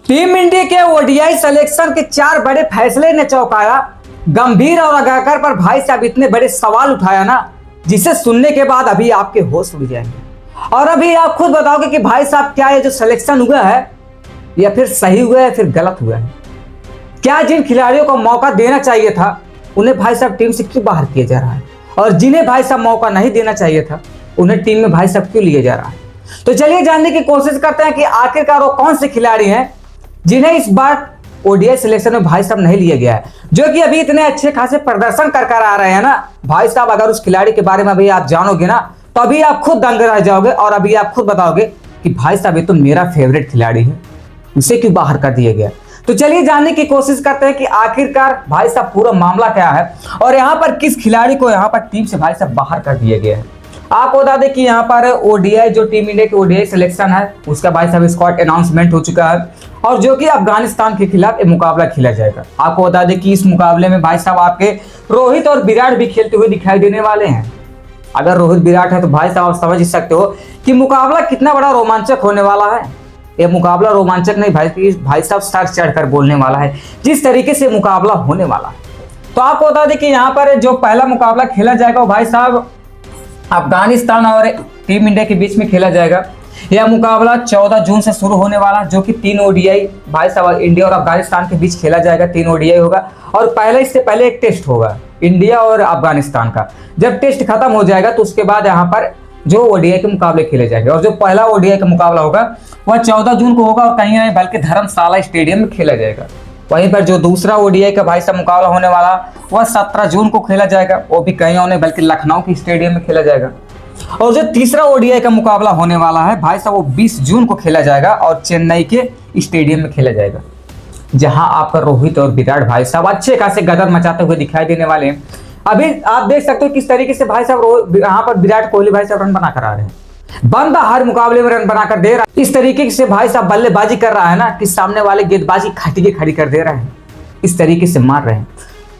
Team India के ODI selection के 4 बड़े फैसले ने चौंकाया। गंभीर और आगाकर पर भाई साहब इतने बड़े सवाल उठाया ना, जिसे सुनने के बाद अभी आपके होश उड़ जाएंगे। और अभी आप खुद बताओगे कि भाई साहब क्या ये जो सिलेक्शन हुआ है या फिर सही हुआ है फिर गलत हुआ है। क्या जिन खिलाड़ियों को मौका देना चाहिए था उन्हें भाई साहब टीम से क्यों बाहर किया जा रहा है, और जिन्हें भाई साहब मौका नहीं देना चाहिए था उन्हें टीम में भाई साहब क्यों लिया जा रहा है। तो चलिए जानने की कोशिश करते हैं कि आखिरकार वो कौन से खिलाड़ी हैं जिन्हें इस बार ओडीआई सिलेक्शन में भाई साहब नहीं लिया गया है, जो कि अभी इतने अच्छे खासे प्रदर्शन कर आ रहे हैं ना। भाई साहब अगर उस खिलाड़ी के बारे में अभी आप जानोगे ना तो अभी आप खुद दंग रह जाओगे और अभी आप खुद बताओगे कि भाई साहब ये तो मेरा फेवरेट खिलाड़ी है, उसे क्यों बाहर कर दिया गया। तो चलिए जानने की कोशिश करते हैं कि आखिरकार भाई साहब पूरा मामला क्या है और यहाँ पर किस खिलाड़ी को यहाँ पर टीम से भाई साहब बाहर कर दिया गया है। आपको बता दें कि यहाँ पर ओडीआई जो टीम इंडिया की ओडीआई सिलेक्शन है उसका भाई साहब स्क्वाड अनाउंसमेंट हो चुका है और जो कि अफगानिस्तान के खिलाफ एक मुकाबला खेला जाएगा। आपको बता दें कि इस मुकाबले में भाई साहब आपके रोहित और विराट भी खेलते हुए दिखाई देने वाले हैं। अगर रोहित विराट है तो भाई साहब आप समझ सकते हो कि मुकाबला कितना बड़ा रोमांचक होने वाला है। यह मुकाबला रोमांचक नहीं भाई साहब सर चढ़कर बोलने वाला है जिस तरीके से मुकाबला होने वाला है। तो आपको बता दें कि यहाँ पर जो पहला मुकाबला खेला जाएगा वो भाई साहब अफगानिस्तान और टीम इंडिया के बीच में खेला जाएगा। यह मुकाबला 14 जून से शुरू होने वाला, जो कि 3 ओडीआई भाई साहब इंडिया और अफगानिस्तान के बीच खेला जाएगा। 3 ओडीआई होगा और इससे पहले एक टेस्ट होगा इंडिया और अफगानिस्तान का। जब टेस्ट खत्म हो जाएगा तो उसके बाद यहाँ पर जो ओडीआई के मुकाबले खेले जाएंगे और जो पहला ओडीआई का मुकाबला होगा वह 14 जून को होगा और कहीं नहीं बल्कि धर्मशाला स्टेडियम में खेला जाएगा। वहीं पर जो दूसरा ओडीआई का भाई साहब मुकाबला होने वाला वह 17 जून को खेला जाएगा, वो भी कहीं और नहीं बल्कि लखनऊ के स्टेडियम में खेला जाएगा। और जो तीसरा ओडीआई का मुकाबला होने वाला है भाई साहब वो 20 जून को खेला जाएगा और चेन्नई के स्टेडियम में खेला जाएगा, जहां आपका रोहित और विराट भाई साहब अच्छे खासे गदर मचाते हुए दिखाई देने वाले हैं। अभी आप देख सकते हो किस तरीके से भाई साहब यहाँ पर विराट कोहली भाई साहब रन बना कर आ रहे हैं। बंदा हर मुकाबले में रन बनाकर दे रहा है। इस तरीके से भाई साहब बल्लेबाजी कर रहा है ना कि सामने वाले गेंदबाजी खटिए खड़ी कर दे रहे हैं, इस तरीके से मार रहे हैं।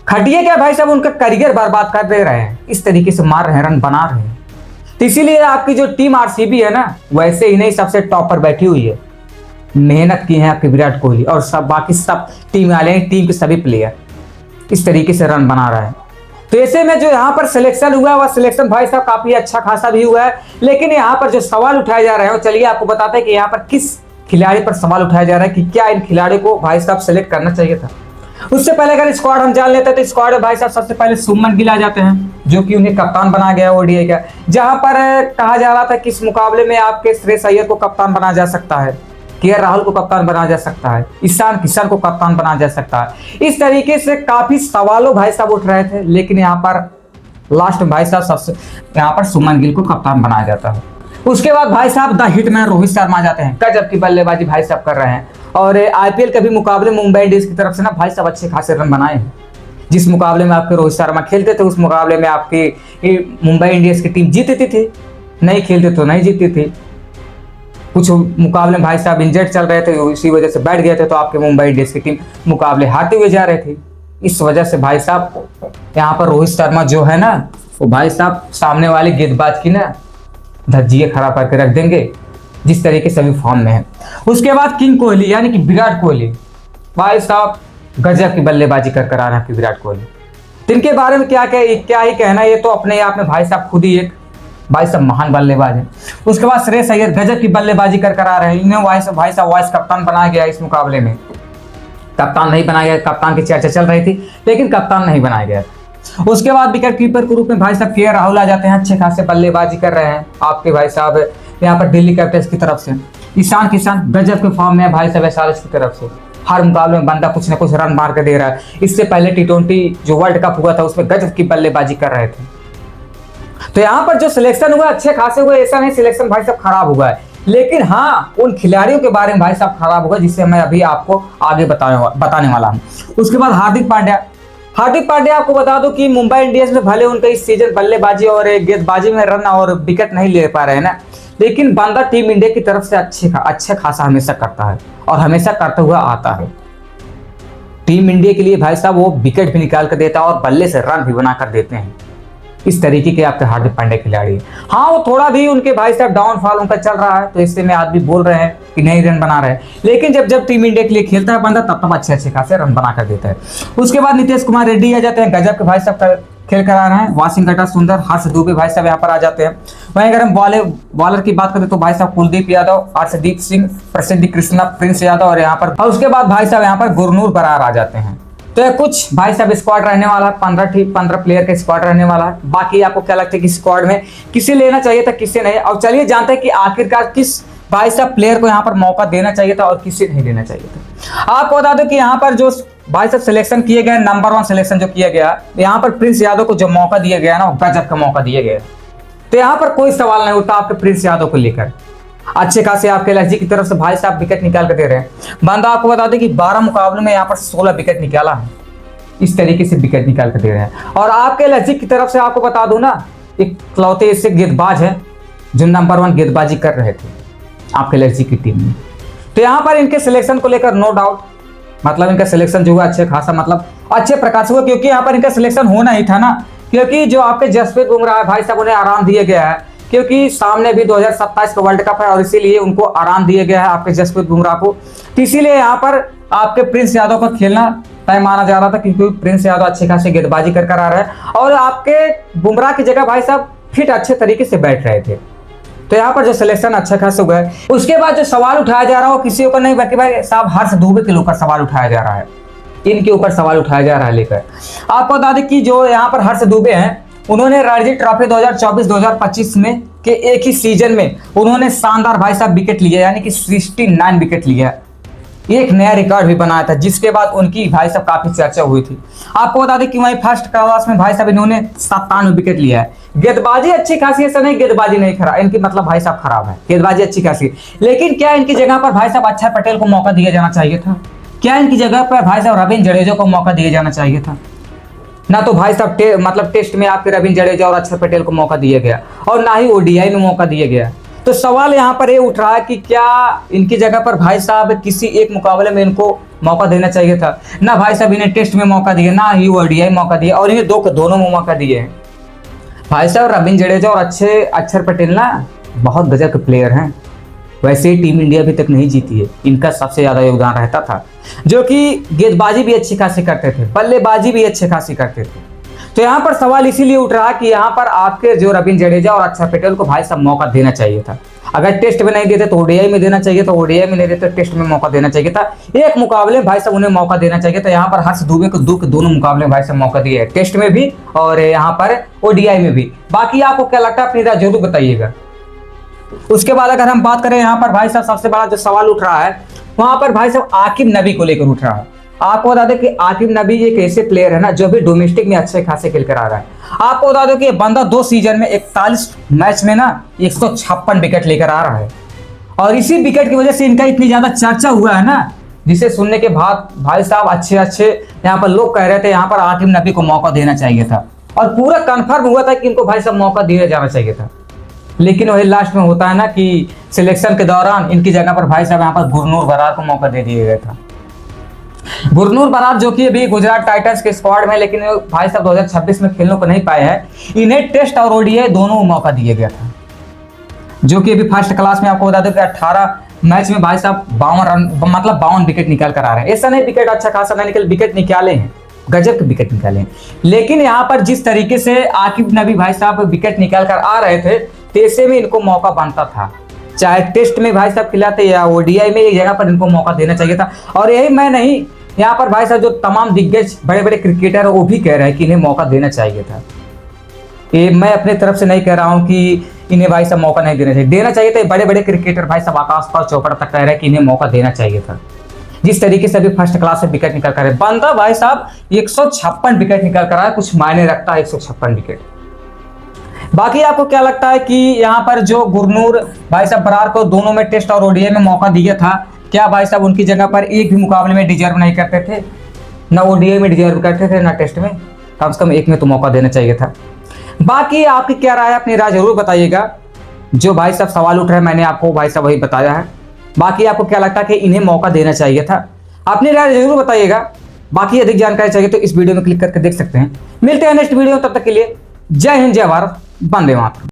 खटिए क्या भाई साहब उनका करियर बर्बाद कर दे रहे हैं, इस तरीके से मार रहे हैं, रन बना रहे हैं। तो इसीलिए आपकी जो टीम आरसीबी है ना वैसे ही नहीं सबसे टॉप पर बैठी हुई है। मेहनत की है आपके विराट कोहली और सब बाकी सब टीम वाले हैं, टीम के सभी प्लेयर इस तरीके से रन बना रहा है। तो ऐसे में जो यहाँ पर सिलेक्शन हुआ है वह सिलेक्शन भाई साहब काफी अच्छा खासा भी हुआ है। लेकिन यहाँ पर जो सवाल उठाए जा रहे हैं चलिए आपको बताते हैं कि यहाँ पर किस खिलाड़ी पर सवाल उठाया जा रहा है कि क्या इन खिलाड़ी को भाई साहब सेलेक्ट करना चाहिए था। उससे पहले अगर स्क्वाड हम जान लेते हैं तो स्क्वाड में भाई साहब सबसे पहले शुभमन गिल आ जाते हैं, जो कि उन्हें कप्तान बनाया गया ओडीआई का, जहां पर कहा जा रहा था कि इस मुकाबले में आपके श्रेयस अय्यर को कप्तान बनाया जा सकता है, केएल राहुल को कप्तान बनाया जा सकता है, ईशान किशन को कप्तान बनाया जा सकता है। इस तरीके से काफी सवालों भाई साहब उठ रहे थे, लेकिन यहाँ पर लास्ट में भाई साहब सबसे यहाँ पर शुभमन गिल को कप्तान बनाया जाता है। उसके बाद भाई साहब द हिटमैन रोहित शर्मा आ जाते हैं, गजब की बल्लेबाजी भाई साहब कर रहे हैं। और आईपीएल के भी मुकाबले मुंबई इंडियंस की तरफ से ना भाई साहब अच्छे खासे रन बनाए हैं। जिस मुकाबले में आपके रोहित शर्मा खेलते थे उस मुकाबले में आपकी मुंबई इंडियंस की टीम जीतती थी, नहीं खेलते तो नहीं जीतती थी। कुछ मुकाबले भाई साहब इंजर्ड चल रहे थे, इसी वजह से बैठ गए थे, तो आपके मुंबई इंडियंस की टीम मुकाबले हारते हुए जा रहे थे। इस वजह से भाई साहब यहाँ पर रोहित शर्मा जो है ना वो भाई साहब सामने वाले गेंदबाज की ना धज्जियां खड़ा करके रख देंगे, जिस तरीके से अभी फॉर्म में है। उसके बाद किंग कोहली यानी कि विराट कोहली भाई साहब गजब की बल्लेबाजी कर आ रहा है विराट कोहली। इनके बारे में क्या ही कहना, ये तो अपने आप में भाई साहब खुद ही एक भाई साहब महान बल्लेबाज है। उसके बाद श्रेयस अय्यर गजब की बल्लेबाजी कर आ रहे हैं। इन्हें भाई साहब वाइस कप्तान बनाया गया इस मुकाबले में। कप्तान नहीं बनाया गया, कप्तान की चर्चा चल रही थी लेकिन कप्तान नहीं बनाया गया। उसके बाद विकेट कीपर के रूप में भाई साहब केएल राहुल आ जाते हैं, अच्छे खासे बल्लेबाजी कर रहे हैं आपके भाई साहब यहाँ पर दिल्ली कैपिटल्स की तरफ से। ईशान किशन गजब के फॉर्म में भाई साहब एसआरएच की तरफ से, हर मुकाबले में बंदा कुछ ना कुछ रन मार के दे रहा है। इससे पहले T20 जो वर्ल्ड कप हुआ था उसमें गजब की बल्लेबाजी कर रहे थे। तो यहाँ पर जो सिलेक्शन हुआ अच्छे खासे हुए, ऐसा नहीं सिलेक्शन भाई साहब खराब हुआ है, लेकिन हाँ उन खिलाड़ियों के बारे में भाई साहब खराब हुआ जिससे मैं अभी आपको आगे बताने वाला हूँ। उसके बाद हार्दिक पांड्या आपको बता दूं कि मुंबई इंडियंस में भले उनका इस सीजन बल्लेबाजी और गेंदबाजी में रन और विकेट नहीं ले पा रहे हैं ना, लेकिन बंदा टीम इंडिया की तरफ से अच्छा खासा हमेशा करता है और हमेशा करता हुआ आता है। टीम इंडिया के लिए भाई साहब वो विकेट भी निकाल कर देता है और बल्ले से रन भी बना कर देते हैं। इस तरीके के आपके हार्दिक पांड्या खिलाड़ी है। हाँ, वो थोड़ा भी उनके भाई साहब डाउनफॉल उनका चल रहा है, तो इससे में आदमी बोल रहे हैं कि नहीं रन बना रहे हैं, लेकिन जब जब टीम इंडिया के लिए खेलता है बंदा तब अच्छे अच्छे खासे रन बना कर देता है। उसके बाद नीतीश कुमार रेड्डी आ जाते हैं, गजब के भाई साहब खेल कर आ रहे हैं। वाशिंगटन सुंदर, हर्ष दुबे भाई साहब यहाँ पर आ जाते हैं। वहीं अगर हम बॉलर की बात करें तो भाई साहब कुलदीप यादव, अर्शदीप सिंह, प्रसिद्ध कृष्णा, प्रिंस यादव और यहाँ पर, और उसके बाद भाई साहब यहाँ पर गुरनूर बरार आ जाते हैं। तो ये कुछ भाई साहब स्क्वाड रहने वाला है, 15 प्लेयर का स्क्वाड रहने वाला है। बाकी आपको क्या लगता है कि स्क्वाड में किसे लेना चाहिए था, किसे नहीं? और चलिए जानते हैं कि आखिरकार किस भाई साहब प्लेयर को यहाँ पर मौका देना चाहिए था और किसे नहीं देना चाहिए था। आपको बता दो कि यहाँ पर जो भाई साहब सिलेक्शन किए गए, नंबर 1 सिलेक्शन जो किया गया, यहाँ पर प्रिंस यादव को जो मौका दिया गया ना, गजब का मौका दिया गया। तो यहाँ पर कोई सवाल नहीं उठता आपके प्रिंस यादव को लेकर। अच्छे खासे आपके एलएसजी की तरफ से भाई साहब विकेट निकाल कर दे रहे हैं। बंदा आपको बता दें कि 12 मुकाबले में यहाँ पर 16 विकेट निकाला है। इस तरीके से विकेट निकाल कर दे रहे हैं। और आपके एलएसजी की तरफ से आपको बता दूं ना, एक लौते ऐसे गेंदबाज है जो नंबर 1 गेंदबाजी कर रहे थे आपके एलएसजी की टीम में। तो यहाँ पर इनके सिलेक्शन को लेकर नो डाउट, मतलब इनका सिलेक्शन जो हुआ अच्छे खासा, मतलब अच्छे प्रकार से हुआ, क्योंकि यहाँ पर इनका सिलेक्शन होना ही था ना। क्योंकि जो आपके जसप्रीत बुमराह है भाई साहब, उन्हें आराम दिया गया है, क्योंकि सामने भी 2027 का वर्ल्ड कप है और इसीलिए उनको आराम दिया गया है आपके जसप्रीत बुमराह को। इसीलिए यहाँ पर आपके प्रिंस यादव का खेलना तय माना जा रहा था, क्योंकि प्रिंस यादव अच्छे खासे गेंदबाजी कर आ रहा है और आपके बुमराह की जगह भाई साहब फिट अच्छे तरीके से बैठ रहे थे। तो यहाँ पर जो सिलेक्शन अच्छा खासा हुआ है। उसके बाद जो सवाल उठाया जा रहा है वो किसी ऊपर नहीं, बल्कि भाई साहब हर्ष दुबे के ऊपर सवाल उठाया जा रहा है, इनके ऊपर सवाल उठाया जा रहा है लेकर। आपको बता दें कि जो यहाँ पर हर्ष दुबे हैं, उन्होंने रणजी ट्रॉफी 2024-2025 में के एक ही सीजन में उन्होंने शानदार भाई साहब विकेट लिया, यानी कि 69 विकेट लिया। एक नया रिकॉर्ड भी बनाया था, जिसके बाद उनकी भाई साहब काफी चर्चा हुई थी। आपको बता दें कि वहीं फर्स्ट क्लास में भाई साहब इन्होंने 97 विकेट लिया है। गेंदबाजी अच्छी खासी, ऐसा नहीं गेंदबाजी नहीं खराब, इनकी मतलब भाई साहब खराब है, गेंदबाजी अच्छी खासी। लेकिन क्या इनकी जगह पर भाई साहब अक्षर पटेल को मौका दिया जाना चाहिए था? क्या इनकी जगह पर भाई साहब रविंद्र जडेजा को मौका दिया जाना चाहिए था? ना तो भाई साहब मतलब टेस्ट में आपके रविंद्र जडेजा और अक्षर पटेल को मौका दिया गया, और ना ही ओडीआई में मौका दिया गया। तो सवाल यहाँ पर ये उठ रहा है कि क्या इनकी जगह पर भाई साहब किसी एक मुकाबले में इनको मौका देना चाहिए था? ना भाई साहब इन्हें टेस्ट में मौका दिया, ना ही ओडीआई मौका दिया, और इन्हें दोनों में मौका दिए हैं। भाई साहब रविंद्र जडेजा और अक्षर पटेल ना बहुत गजब के प्लेयर हैं। वैसे ही टीम इंडिया अभी तक नहीं जीती है, इनका सबसे ज्यादा योगदान रहता था, जो कि गेंदबाजी भी अच्छी खासी करते थे, बल्लेबाजी भी अच्छे खासी करते थे। तो यहाँ पर सवाल इसीलिए उठ रहा है कि यहाँ पर आपके जो रविंद्र जडेजा और अक्षर पटेल को भाई साहब मौका देना चाहिए था। अगर टेस्ट में नहीं देते तो ओडीआई में देना चाहिए था, ओडीआई में नहीं देते टेस्ट में मौका देना चाहिए था। एक मुकाबले भाई साहब उन्हें मौका देना चाहिए था। यहाँ पर हर्ष दुबे को दोनों मुकाबले भाई साहब मौका दिए, टेस्ट में भी और यहाँ पर ओडीआई में भी। बाकी आपको क्या लगता है अपनी राय जरूर बताइएगा। उसके बाद अगर हम बात करें यहाँ पर भाई साहब सबसे बड़ा जो सवाल उठ रहा है वहां पर भाई साहब आकिब नबी को लेकर उठ रहा है। आपको बता दें कि आकिब नबी एक ऐसे प्लेयर है ना जो भी डोमेस्टिक में अच्छे खासे खेल कर आ रहा है। आपको बता दो कि बंदा 2 सीजन में 41 मैच में ना 156 विकेट लेकर आ रहा है, और इसी विकेट की वजह से इनका इतनी ज्यादा चर्चा हुआ है ना, जिसे सुनने के बाद भाई साहब अच्छे यहाँ पर लोग कह रहे थे यहाँ पर आकिब नबी को मौका देना चाहिए था, और पूरा कन्फर्म हुआ था कि इनको भाई साहब मौका दिया जाना चाहिए था। लेकिन वही लास्ट में होता है ना कि सिलेक्शन के दौरान इनकी जगह पर भाई साहब यहाँ पर गुरनूर बरार को मौका दे दिया गया था। गुरनूर बरार जो कि अभी गुजरात टाइटंस के स्क्वाड में, लेकिन भाई साहब 2026 में खेलने को नहीं पाए हैं। इन्हें टेस्ट और ओडीआई दोनों मौका दिया गया था, जो कि अभी फर्स्ट क्लास में आपको बता दो कि 18 मैच में भाई साहब 52 रन मतलब 52 विकेट निकाल कर आ रहे हैं। ऐसा नहीं विकेट अच्छा खासा नहीं निकल, विकेट निकाले हैं, गजब के विकेट निकाले हैं। लेकिन यहाँ पर जिस तरीके से आकिब नबी भाई साहब विकेट निकाल कर आ रहे थे, ऐसे में इनको मौका बनता था, चाहे टेस्ट में भाई साहब खिलाते या ओडीआई में, एक जगह पर इनको मौका देना चाहिए था। और यही मैं नहीं, यहाँ पर भाई साहब जो तमाम दिग्गज बड़े बड़े क्रिकेटर वो भी कह रहे हैं कि इन्हें मौका देना चाहिए था। ये मैं अपने तरफ से नहीं कह रहा हूँ कि इन्हें भाई साहब मौका नहीं देना चाहिए था। बड़े बड़े क्रिकेटर भाई साहब आकाश पाल चोपड़ा तक कह रहे हैं कि इन्हें मौका देना चाहिए था। जिस तरीके से अभी फर्स्ट क्लास से विकेट निकल कर बंदा भाई साहब 156 विकेट निकल कर आया, कुछ मायने रखता है 156 विकेट। बाकी आपको क्या लगता है कि यहाँ पर जो गुरनूर भाई साहब बरार को दोनों में टेस्ट और ओडीआई में मौका दिया था, क्या भाई साहब उनकी जगह पर एक भी मुकाबले में डिजर्व नहीं करते थे? ना ओडीआई में डिजर्व करते थे, ना टेस्ट में, कम से कम एक में तो मौका देना चाहिए था। बाकी आपकी क्या राय है, अपनी राय जरूर बताइएगा। जो भाई साहब सवाल उठ रहे हैं मैंने आपको भाई साहब वही बताया है। बाकी आपको क्या लगता है कि इन्हें मौका देना चाहिए था? अपनी राय जरूर बताइएगा। बाकी अधिक जानकारी चाहिए तो इस वीडियो में क्लिक करके देख सकते हैं। मिलते हैं नेक्स्ट वीडियो में, तब तक के लिए जय हिंद, जय भारत, वंदे मातरम।